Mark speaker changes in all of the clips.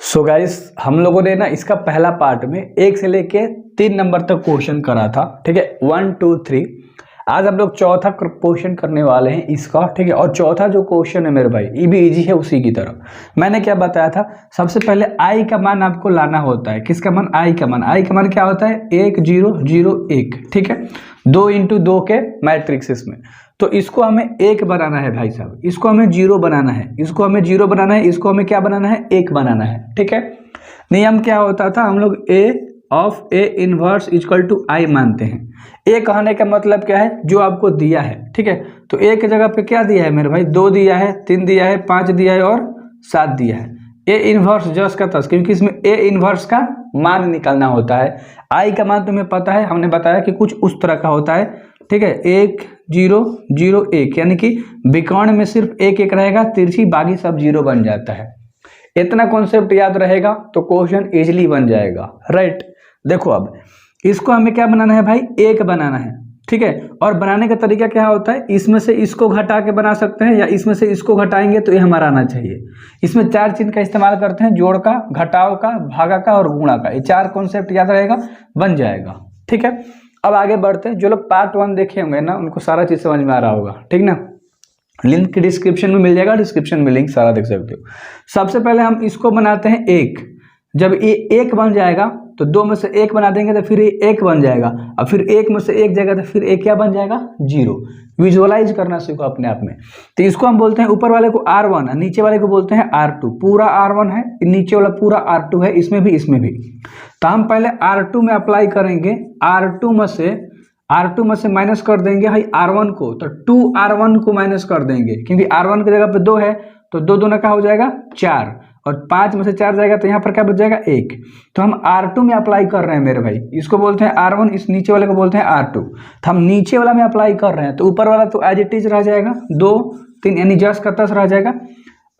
Speaker 1: So guys हम लोगों ने ना इसका पहला पार्ट में 1 से लेके 3 नंबर तक क्वेश्चन करा था। ठीक है, 1 2 3। आज हम लोग चौथा क्वेश्चन करने वाले हैं इसका। ठीक है, और चौथा जो क्वेश्चन है मेरे भाई ये भी इजी है उसी की तरह। मैंने क्या बताया था, सबसे पहले आई का मान आपको लाना होता है। किसका मान? आई का मान। आई का मान क्या होता है? 1 0 0 1। ठीक है, 2 × 2 के मैट्रिक्स में। तो इसको हमें 1 बनाना है भाई साहब, इसको हमें 0 बनाना है, इसको हमें 0 बनाना है, इसको हमें क्या बनाना है? 1 बनाना है। ठीक है, नियम क्या होता था, हम लोग A of A inverse equal to I मानते हैं। ए कहने का मतलब क्या है? जो आपको दिया है। ठीक है, तो ए की जगह पे क्या दिया है मेरे भाई? 2 दिया है, 3 दिया है, 5 दिया है और 7 दिया है। ए इनवर्स जस का तस, क्योंकि इसमें ए इनवर्स का मान निकालना होता है। आई का मान तुम्हें पता है, हमने बताया कि कुछ उस तरह का होता है। ठीक है, 1 0 0 1, यानी कि विकर्ण में सिर्फ एक एक रहेगा, तिरछी बाकी सब 0 बन जाता है। इतना कॉन्सेप्ट याद रहेगा तो क्वेश्चन इजीली बन जाएगा। राइट, देखो अब इसको हमें क्या बनाना है भाई? 1 बनाना है। ठीक है, और बनाने का तरीका क्या होता है? इसमें से इसको घटा के बना सकते हैं, या इसमें से इसको घटाएंगे तो ये हमारा आना चाहिए। इसमें 4 चिन्ह का इस्तेमाल करते हैं, जोड़ का, घटाव का, भागा का और गुणा का। ये 4 कॉन्सेप्ट याद रहेगा, बन जाएगा। ठीक है, अब आगे बढ़ते हैं। जो लोग पार्ट 1 देखे होंगे ना उनको सारा चीज समझ में आ रहा होगा। ठीक ना, लिंक डिस्क्रिप्शन में मिल जाएगा, डिस्क्रिप्शन में लिंक सारा देख सकते हो। सबसे पहले हम इसको बनाते हैं 1। जब ये 1 बन जाएगा तो 2 में से 1 बना देंगे तो फिर ये 1 बन जाएगा, और फिर 1 में से 1 जाएगा तो फिर 1 क्या बन जाएगा? 0। विजुअलाइज करना सीखो अपने आप में। तो इसको हम बोलते हैं, ऊपर वाले को R1 नीचे वाले को बोलते हैं R2। पूरा R1 है, नीचे वाला पूरा R2 है, इसमें भी इसमें भी। तो हम पहले R2 में अप्लाई करेंगे। R2 में से माइनस कर देंगे भाई R1 को, तो 2R1 को माइनस कर देंगे, क्योंकि R1 की जगह पे 2 है तो 2 दूना का हो जाएगा 4, और 5 में से 4 जाएगा तो यहाँ पर क्या बच जाएगा? 1। तो हम R2 में अप्लाई कर रहे हैं मेरे भाई, इसको बोलते हैं R1, इस नीचे वाले को बोलते हैं R2। तो हम नीचे वाला में अप्लाई कर रहे हैं, तो ऊपर वाला तो एज इट इज रह जाएगा 2 3, यानी जस का तस रह जाएगा।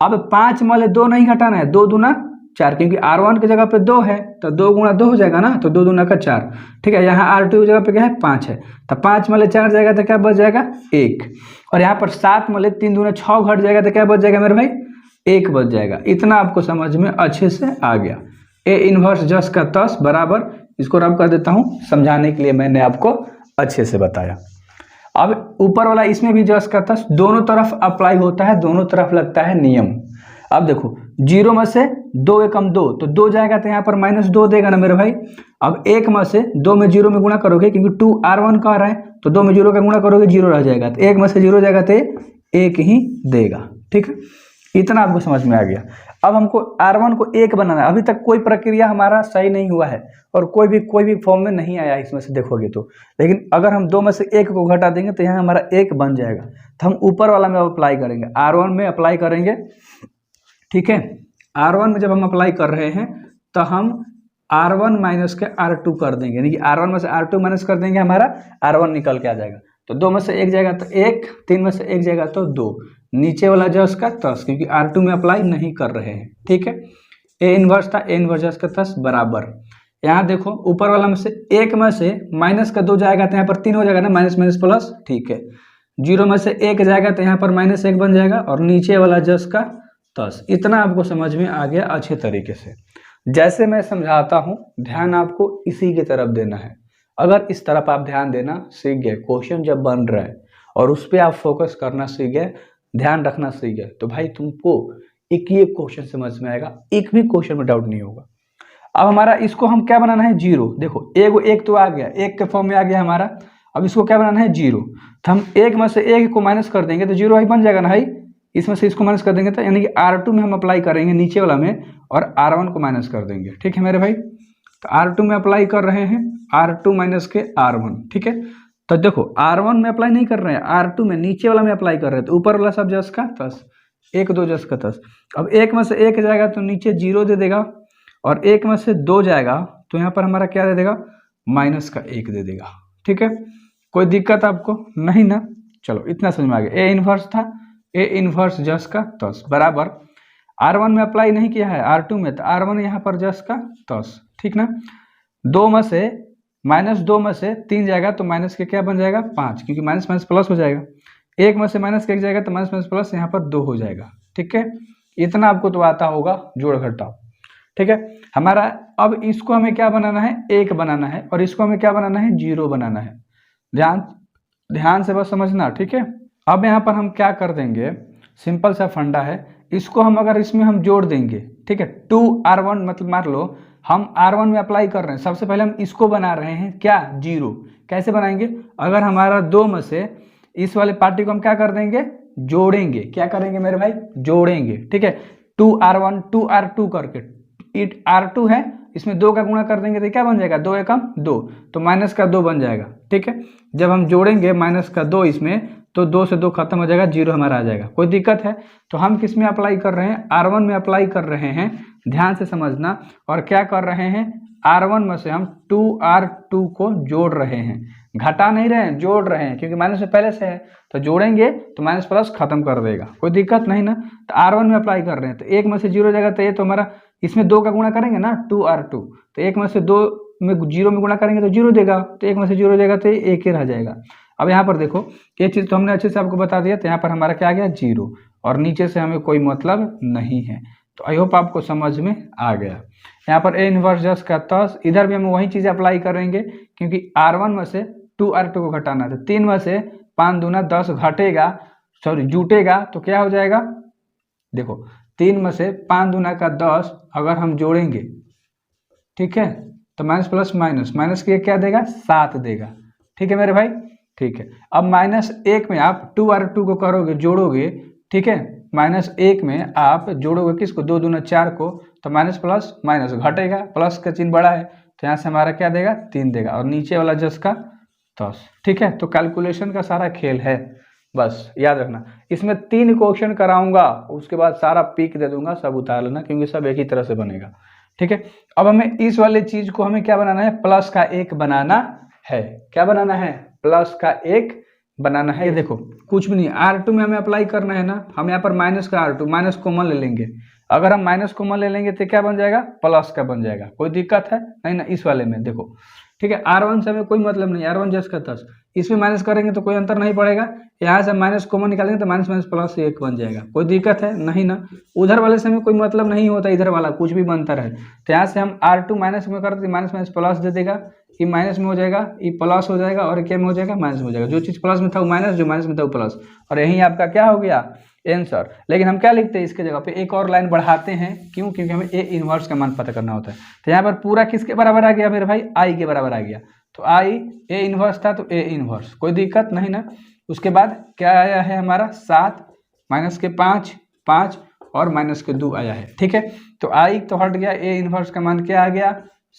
Speaker 1: अब 5 में 2 नहीं घटाना है, 2 दूना 4, क्योंकि R1 की जगह पे 2 है तो 2 × 2 हो जाएगा ना, तो 2 दूना का 4। ठीक है, यहाँ R2 की जगह पे क्या है? 5 है, तो 5 में 4 जाएगा तो क्या बच जाएगा? 1। और यहाँ पर 7 में 3 दूना 6 घट जाएगा तो क्या बच जाएगा मेरे भाई? 1 बच जाएगा। इतना आपको समझ में अच्छे से आ गया। ए इनवर्स जस का तस बराबर, इसको रब कर देता हूँ समझाने के लिए, मैंने आपको अच्छे से बताया। अब ऊपर वाला इसमें भी जस का तस दोनों तरफ अप्लाई होता है, दोनों तरफ लगता है नियम। अब देखो 0 में से 2 एकम 2, तो 2 जाएगा तो यहाँ पर -2 देगा ना मेरे भाई। अब 1 में से 2 में 0 में गुणा करोगे, क्योंकि 2R1 का रहा है तो 2 में 0 का गुणा करोगे 0 रह जाएगा, तो 1 में से 0 जाएगा तो 1 ही देगा। ठीक है, इतना आपको समझ में आ गया। अब हमको R1 को 1 बनाना है। अभी तक कोई प्रक्रिया हमारा सही नहीं हुआ है और कोई भी फॉर्म में नहीं आया इसमें से देखोगे तो, लेकिन अगर हम 2 में से 1 को घटा देंगे तो यहाँ हमारा 1 बन जाएगा। तो हम ऊपर वाला में अप्लाई करेंगे, R1 में अप्लाई करेंगे। ठीक है, R1 में जब हम अप्लाई कर रहे हैं तो हम R1 माइनस के R2 कर देंगे, यानी कि R1 में से R2 माइनस कर देंगे, हमारा R1 निकल के आ जाएगा। तो 2 में से 1 जाएगा तो 1, 3 में से 1 जाएगा तो 2, नीचे वाला जस का तस, क्योंकि R2 में अप्लाई नहीं कर रहे हैं। ठीक है, ए इनवर्स था, ए इनवर्स जस का तस बराबर। यहाँ देखो ऊपर वाला में से 1 में से माइनस का 2 जाएगा तो यहाँ पर 3 हो जाएगा ना, माइनस माइनस प्लस। ठीक है, 0 में से 1 जाएगा तो यहाँ पर -1 बन जाएगा, और नीचे वाला जस का तस। इतना आपको समझ में आ गया अच्छे तरीके से। जैसे मैं समझाता हूँ ध्यान आपको इसी की तरफ देना है। अगर इस तरफ आप ध्यान देना सीख गए, क्वेश्चन जब बन रहा है और उस पर आप फोकस करना सीख गए, ध्यान रखना सीख गए, तो भाई तुमको एक ही एक क्वेश्चन समझ में आएगा, एक भी क्वेश्चन में डाउट नहीं होगा। अब हमारा इसको हम क्या बनाना है? 0। देखो 1 तो आ गया, 1 के फॉर्म में आ गया हमारा। अब इसको क्या बनाना है? 0। तो हम 1 में से 1 को माइनस कर देंगे तो 0 ही बन जाएगा ना भाई। इसमें से इसको माइनस कर देंगे तो यानी कि R2 में हम अप्लाई करेंगे नीचे वाला में, और R1 को माइनस कर देंगे। ठीक है मेरे भाई, तो R2 में अप्लाई कर रहे हैं, R2 माइनस के R1। ठीक है, तो देखो R1 में अप्लाई नहीं कर रहे हैं, R2 में नीचे वाला में अप्लाई कर रहे हैं, तो ऊपर वाला सब जस का तस, 1 2 जस का तस। अब 1 में से 1 जाएगा तो नीचे 0 दे देगा, और 1 में से 2 जाएगा तो यहाँ पर हमारा क्या दे देगा? -1 दे देगा। ठीक है, कोई दिक्कत आपको नहीं ना? चलो इतना समझ में आ गया। ए इनवर्स था, ए इनवर्स जस का तस बराबर। R1 में अप्लाई नहीं किया है, R2 में, तो R1 यहाँ पर जस का तस। ठीक ना, 2 में से -2 में से 3 जाएगा तो माइनस के क्या बन जाएगा? 5, क्योंकि माइनस माइनस प्लस हो जाएगा। 1 में से -1 जाएगा तो माइनस माइनस प्लस, यहाँ पर 2 हो जाएगा। ठीक है, इतना आपको तो आता होगा जोड़ घटाव। ठीक है। हमारा अब इसको हमें क्या बनाना है, 1 बनाना है, और इसको हमें क्या बनाना है, 0 बनाना है। ध्यान से बस समझना, ठीक है। अब यहाँ पर हम क्या कर देंगे, सिंपल सा फंडा है, इसको हम अगर इसमें हम जोड़ देंगे, ठीक है, 2r1 मतलब मान लो हम r1 में अप्लाई कर रहे हैं, सबसे पहले हम इसको बना रहे हैं क्या, 0। कैसे बनाएंगे, अगर हमारा 2 में से इस वाले पार्टी को हम क्या कर देंगे, जोड़ेंगे। क्या करेंगे मेरे भाई, जोड़ेंगे, ठीक है। 2r1 2r2 करके, इट r2 है, इसमें 2 का गुणा कर देंगे तो क्या बन जाएगा, 2 एकम 2, तो माइनस का 2 बन जाएगा, ठीक है। जब हम जोड़ेंगे माइनस का 2 इसमें, तो 2 से 2 खत्म हो जाएगा, 0 हमारा आ जाएगा। कोई दिक्कत है, तो हम किस में अप्लाई कर रहे हैं, r1 में अप्लाई कर रहे हैं, ध्यान से समझना। और क्या कर रहे हैं, r1 में से हम 2r2 को जोड़ रहे हैं, घटा नहीं रहे हैं, जोड़ रहे हैं, क्योंकि माइनस में पहले से है, तो जोड़ेंगे तो माइनस प्लस खत्म कर देगा, कोई दिक्कत नहीं ना। तो r1 में अप्लाई कर रहे हैं, तो 1 में से 0 जाएगा, तो ये तो हमारा इसमें 2 का गुणा करेंगे ना, 2r2, तो 1 में से 2 में 0 में गुणा करेंगे तो 0 देगा, तो 1 में से 0 देगा तो 1 ही रह जाएगा। अब यहाँ पर देखो, ये चीज़ तो हमने अच्छे से आपको बता दिया, तो यहाँ पर हमारा क्या आ गया, 0, और नीचे से हमें कोई मतलब नहीं है। तो आई होप आपको समझ में आ गया। यहाँ पर ए इनवर्स जस्ट का 10, इधर भी हम वही चीज़ अप्लाई करेंगे, क्योंकि r1 में से 2r2 को घटाना था, 3 में से 5 दूना 10 घटेगा, सॉरी जुटेगा, तो क्या हो जाएगा, देखो 3 में से 5 दूना का 10 अगर हम जोड़ेंगे, ठीक है, तो माइनस प्लस माइनस, माइनस के क्या देगा, 7 देगा, ठीक है मेरे भाई, ठीक है। अब -1 में आप 2r2 को करोगे, जोड़ोगे, ठीक है, -1 में आप जोड़ोगे किसको, 2 दूना 4 को, तो माइनस प्लस माइनस घटेगा, प्लस का चिन्ह बड़ा है, तो यहाँ से हमारा क्या देगा, 3 देगा, और नीचे वाला जस का 10, ठीक है। तो कैलकुलेशन का सारा खेल है, बस याद रखना। इसमें 3 क्वेश्चन कराऊंगा, उसके बाद सारा पिक दे दूंगा, सब उतार लेना, क्योंकि सब एक ही तरह से बनेगा, ठीक है। अब हमें इस वाले चीज को हमें क्या बनाना है, प्लस का 1 बनाना है। क्या बनाना है, प्लस का 1 बनाना है। ये देखो कुछ भी नहीं, r2 में हमें अप्लाई करना है ना, हम यहाँ पर माइनस का r2, माइनस कॉमन ले लेंगे। अगर हम माइनस कॉमन ले लेंगे तो क्या बन जाएगा, प्लस का बन जाएगा। कोई दिक्कत है नहीं ना इस वाले में, देखो ठीक है। r1 से हमें कोई मतलब नहीं, r1 जस्ट का 10, इसमें माइनस करेंगे तो कोई अंतर नहीं पड़ेगा, यहाँ से माइनस कॉमन निकालेंगे तो माइनस माइनस प्लस 1 बन जाएगा। कोई दिक्कत है नहीं ना, उधर वाले से हमें कोई मतलब नहीं होता, इधर वाला कुछ भी बनता रहे। तो यहाँ से हम r2 माइनस में करते, माइनस माइनस प्लस दे देगा, ये माइनस में हो जाएगा, ये प्लस हो जाएगा, और क्या में हो जाएगा, माइनस में हो जाएगा। जो चीज़ प्लस में था वो माइनस, जो माइनस में था वो प्लस, और यही आपका क्या हो गया, आंसर। लेकिन हम क्या लिखते हैं इसके जगह पे, एक और लाइन बढ़ाते हैं, क्यों, क्योंकि हमें ए इनवर्स का मान पता करना होता है। तो यहाँ पर पूरा किसके बराबर आ गया मेरे भाई, आई के बराबर आ गया। तो आई ए इनवर्स था, तो ए इनवर्स, कोई दिक्कत नहीं ना। उसके बाद क्या आया है हमारा 7, माइनस के 5 5 और माइनस के 2 आया है, ठीक है। तो आई तो हट गया, ए इनवर्स का मान क्या आ गया,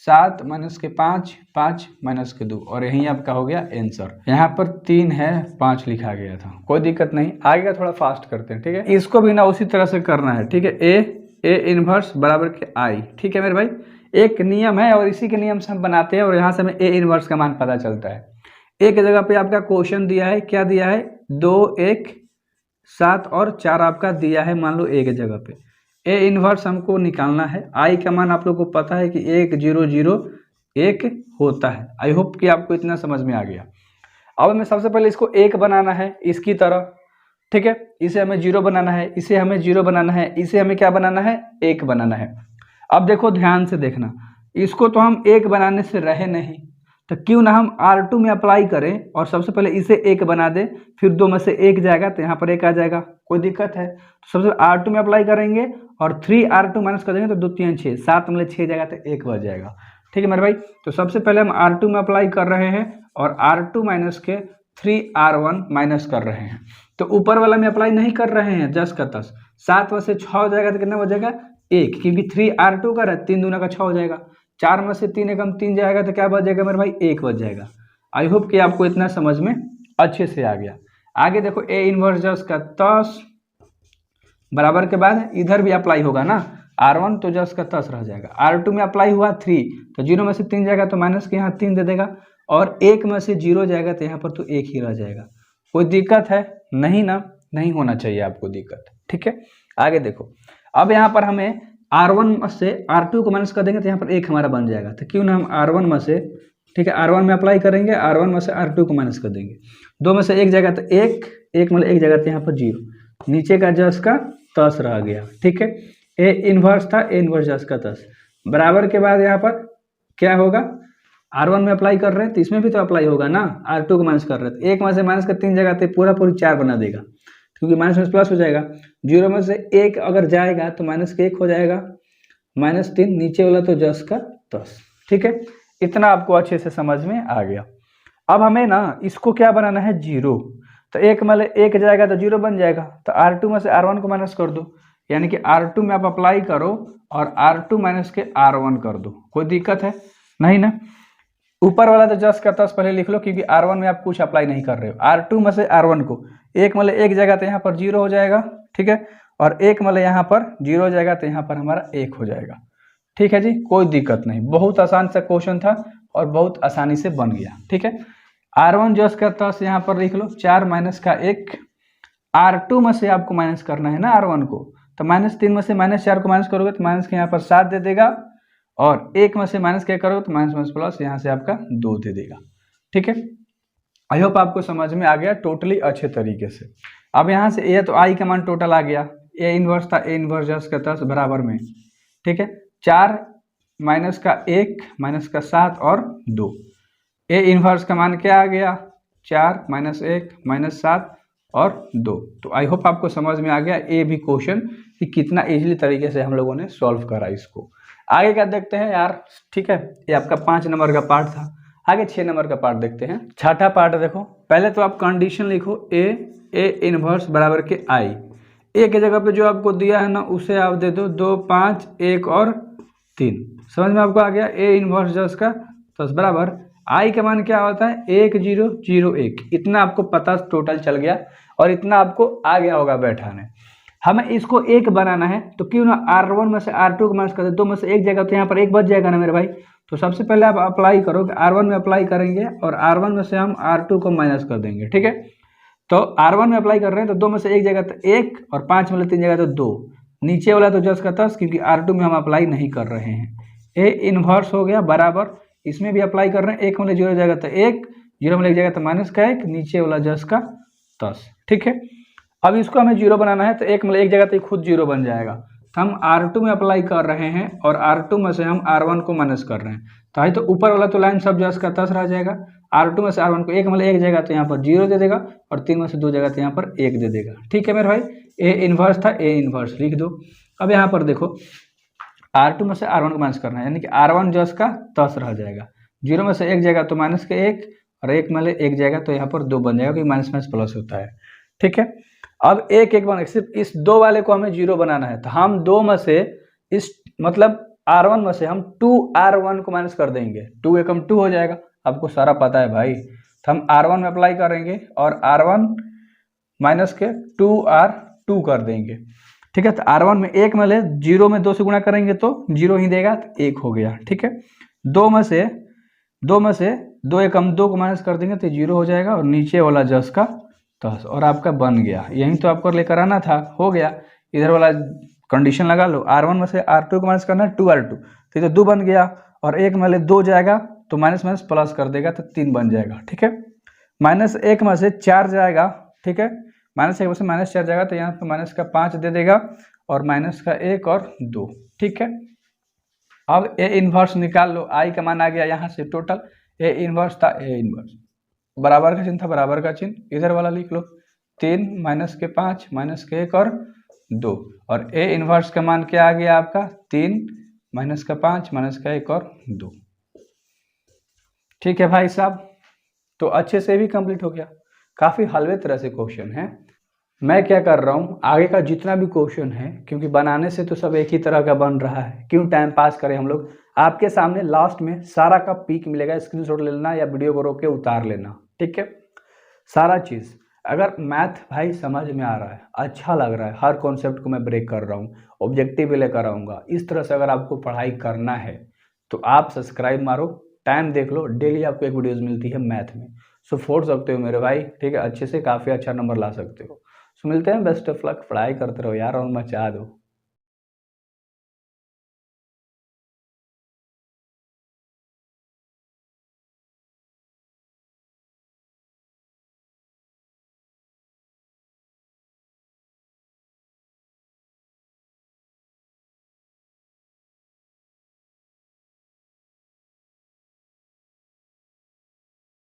Speaker 1: 7 माइनस के 5 5 माइनस के 2, और यही आपका हो गया आंसर। यहाँ पर 3 है, 5 लिखा गया था, कोई दिक्कत नहीं। आगे का थोड़ा फास्ट करते हैं, ठीक है। इसको भी ना उसी तरह से करना है, ठीक है। ए इनवर्स बराबर के आई, ठीक है मेरे भाई, एक नियम है और इसी के नियम से हम बनाते हैं, और यहाँ से हमें ए इनवर्स का मान पता चलता है। एक जगह पे आपका क्वेश्चन दिया है, क्या दिया है, 2 1 7 और 4 आपका दिया है, मान लो एक जगह पे। ए इनवर्स हमको निकालना है, आई का मान आप लोग को पता है कि 1 0 0 1 होता है। आई होप कि आपको इतना समझ में आ गया। अब हमें सबसे पहले इसको 1 बनाना है इसकी तरह, ठीक है। इसे हमें 0 बनाना है, इसे हमें 0 बनाना है, इसे हमें क्या बनाना है, 1 बनाना है। अब देखो ध्यान से देखना, इसको तो हम 1 बनाने से रहे नहीं, तो क्यों ना हम r2 में अप्लाई करें और सबसे पहले इसे 1 बना दे, फिर 2 में से 1 जाएगा तो यहाँ पर 1 आ जाएगा। कोई दिक्कत है, तो सबसे r2 में अप्लाई करेंगे और 3r2 माइनस कर देंगे तो 2 3 6, 7 में 6 जाएगा तो 1 बच जाएगा, ठीक है मेरे भाई। तो सबसे पहले हम r2 में अप्लाई कर रहे हैं और r2 माइनस के 3r1 माइनस कर रहे हैं। तो ऊपर वाला में अप्लाई नहीं कर रहे हैं, 10 का 10, 7 में से 6 हो जाएगा तो कितना बचेगा, 1, क्योंकि 3r2 का 3 दूना का 6 हो जाएगा, 4 में से 3 एकम 3 जाएगा तो क्या बच जाएगा मेरे भाई, 1 बच जाएगा। आई होप कि आपको इतना समझ में अच्छे से आ गया। आगे देखो ए इनवर्स जस्ट का 10 बराबर के बाद इधर भी अप्लाई होगा ना, r1 तो जस्ट का 10 रह जाएगा, r2 में अप्लाई हुआ 3, तो 0 में से 3 जाएगा तो माइनस के यहाँ 3 दे देगा, और 1 में से 0 जाएगा तो यहाँ पर तो 1 ही रह जाएगा। कोई दिक्कत है नहीं ना, नहीं होना चाहिए आपको दिक्कत, ठीक है। आगे देखो, अब यहाँ पर हमें r1 से r2 को माइनस कर देंगे तो यहाँ पर 1 हमारा बन जाएगा, तो क्यों ना हम r1 में से, ठीक है, r1 में अप्लाई करेंगे, r1 में से r2 को माइनस कर देंगे, 2 में से 1 जाएगा तो 1, 1 में 1 जाएगा तो यहाँ पर 0, नीचे का जस का 10 रह गया, ठीक है। ए इनवर्स था, ए इनवर्स जस का 10, बराबर के बाद यहाँ पर क्या होगा, R1 में अप्लाई कर रहे हैं तो इसमें भी तो अप्लाई होगा ना, R2 को माइनस कर रहे हैं तो एक में से माइनस का 3 जगह तो पूरा पूरी 4 बना देगा, क्योंकि माइनस में प्लस हो जाएगा। 0 में से 1 अगर जाएगा तो माइनस का 1 हो जाएगा, -3 नीचे वाला तो 10 का 10। ठीक है, इतना आपको अच्छे से समझ में आ गया। अब हमें ना इसको क्या बनाना है, 0। तो 1 में 1 जाएगा तो 0 बन जाएगा, तो R2 में से R1 को माइनस कर दो, यानी कि R2 में आप अप्लाई करो और R2 माइनस के R1 कर दो। कोई दिक्कत है नहीं ना। ऊपर वाला तो 10 का 10 पहले लिख लो, क्योंकि R1 में आप कुछ अप्लाई नहीं कर रहे हो। R2 में से R1 को 1 में 1 जाएगा तो यहाँ पर 0 हो जाएगा, ठीक है, और 1 में यहाँ पर 0 हो जाएगा तो यहाँ पर हमारा 1 हो जाएगा। ठीक है जी, कोई दिक्कत नहीं, बहुत आसान सा क्वेश्चन था और बहुत आसानी से बन गया। ठीक है, R1 10 का 10 यहाँ पर लिख लो, 4 माइनस का 1। R2 में से आपको माइनस करना है ना R1 को, तो -3 में से -4 को माइनस करोगे तो माइनस के यहाँ पर 7 दे देगा, और 1 में से माइनस क्या करोगे तो माइनस प्लस यहाँ से आपका 2 दे देगा। ठीक है, आई होप आपको समझ में आ गया टोटली अच्छे तरीके से। अब यहाँ से ये तो आई का मान टोटल आ गया, ए इनवर्स था, ए इनवर्स 10 का 10 बराबर में, ठीक है, 4 माइनस का 1 माइनस का 7 और 2। ए इनवर्स का मान क्या आ गया, 4 माइनस 1 माइनस 7 और 2। तो आई होप आपको समझ में आ गया ये भी क्वेश्चन कि कितना इजीली तरीके से हम लोगों ने सॉल्व करा इसको। आगे क्या देखते हैं यार। ठीक है, ये आपका 5 नंबर का पार्ट था, आगे 6 नंबर का पार्ट देखते हैं। छठा पार्ट देखो, पहले तो आप कंडीशन लिखो, ए इनवर्स बराबर के आई। ए के जगह पे जो आपको दिया है ना उसे आप दे दो 2 5 1 और 3। समझ में आपको आ गया। ए इनवर्स 10 का 10 बराबर आई का मान क्या होता है 1 0 0 1। इतना आपको पता टोटल चल गया और इतना आपको आ गया होगा बैठाने। हमें इसको 1 बनाना है तो क्यों ना R1 में से R2 को माइनस कर दे, 2 में से 1 जाएगा तो यहाँ पर 1 बच जाएगा ना मेरे भाई। तो सबसे पहले आप अप्लाई करो कि R1 में अप्लाई करेंगे और R1 में से हम R2 को माइनस कर देंगे। ठीक है, तो R1 में अप्लाई कर रहे हैं तो 2 में से 1 जाएगा तो 1 और 5 में 3 जाएगा तो 2, नीचे वाला तो 10 का 10, क्योंकि R2 में हम अप्लाई नहीं कर रहे हैं। ए इनवर्स हो गया बराबर, इसमें भी अप्लाई कर रहे हैं, 1 में 0 जाएगा तो 1, 0 में 1 जाएगा तो माइनस का 1, नीचे वाला 10 का 10। ठीक है, अब इसको हमें 0 बनाना है तो 1 में 1 जगह तो खुद 0 बन जाएगा। तो हम R2 में अप्लाई कर रहे हैं और R2 में से हम R1 को माइनस कर रहे हैं, तो ऊपर वाला तो लाइन सब 10 का 10 रह जाएगा। R2 में से R1 को 1 में 1 जाएगा तो यहाँ पर 0 दे देगा और 3 में से 2 जाएगा तो यहाँ पर 1 दे देगा। ठीक है मेरे भाई, ए इनवर्स था, ए इनवर्स लिख दो। अब यहाँ पर देखो R2 में से R1 को माइनस करना है, यानी कि R1 10 का 10 रह जाएगा, 0 में से 1 जाएगा तो माइनस का 1 और 1 में 1 जाएगा तो यहाँ पर 2 बन जाएगा, क्योंकि माइनस माइनस प्लस होता है। ठीक है, अब 1 1 बन, सिर्फ इस 2 वाले को हमें 0 बनाना है, तो हम 2 में से इस मतलब R1 में से हम 2R1 को माइनस कर देंगे, 2 एकम 2 हो जाएगा, आपको सारा पता है भाई। तो हम R1 में अप्लाई करेंगे और R1 माइनस के 2R2 कर देंगे। ठीक है, तो R1 में 1 में ले, 0 में 2 से गुणा करेंगे तो 0 ही देगा, तो 1 हो गया। ठीक है, 2 में से 2 एकम 2 को माइनस कर देंगे तो 0 हो जाएगा और नीचे वाला 10 का 10 और आपका बन गया। यही तो आपको लेकर आना था, हो गया। इधर वाला कंडीशन लगा लो, R1 में से R2 को माइनस करना है 2R2, तो ये 2 बन गया और 1 में ले 2 जाएगा तो माइनस माइनस प्लस कर देगा तो 3 बन जाएगा। ठीक है, -1 में से 4 जाएगा, ठीक है, -1 में से -4 जाएगा तो यहाँ पर माइनस का 5 दे देगा और माइनस का 1 और 2। ठीक है, अब ए इनवर्स निकाल लो, आई का मान आ गया यहाँ से टोटल, ए इनवर्स था, ए इनवर्स बराबर का चिन्ह था, बराबर का चिन्ह इधर वाला लिख लो, 3 माइनस के 5 माइनस के 1 और 2, और ए इनवर्स का मान क्या आ गया आपका 3 माइनस का 5 माइनस का 1 और 2। ठीक है भाई साहब, तो अच्छे से भी कंप्लीट हो गया। काफ़ी हलवे तरह से क्वेश्चन है। मैं क्या कर रहा हूँ, आगे का जितना भी क्वेश्चन है, क्योंकि बनाने से तो सब एक ही तरह का बन रहा है, क्यों टाइम पास करें हम लोग। आपके सामने लास्ट में सारा का पिक मिलेगा, स्क्रीनशॉट ले लेना या वीडियो को रोक के उतार लेना। ठीक है, सारा चीज़। अगर मैथ भाई समझ में आ रहा है, अच्छा लग रहा है, हर कॉन्सेप्ट को मैं ब्रेक कर रहा हूँ, ऑब्जेक्टिव भी लेकर आऊँगा, इस तरह से अगर आपको पढ़ाई करना है तो आप सब्सक्राइब मारो, टाइम देख लो, डेली आपको एक वीडियोज़ मिलती है मैथ में, सो फोड़ सकते हो मेरे भाई। ठीक है, अच्छे से काफ़ी अच्छा नंबर ला सकते हो। सो मिलते हैं, बेस्ट ऑफ लक, पढ़ाई करते रहो यार और मचा दो।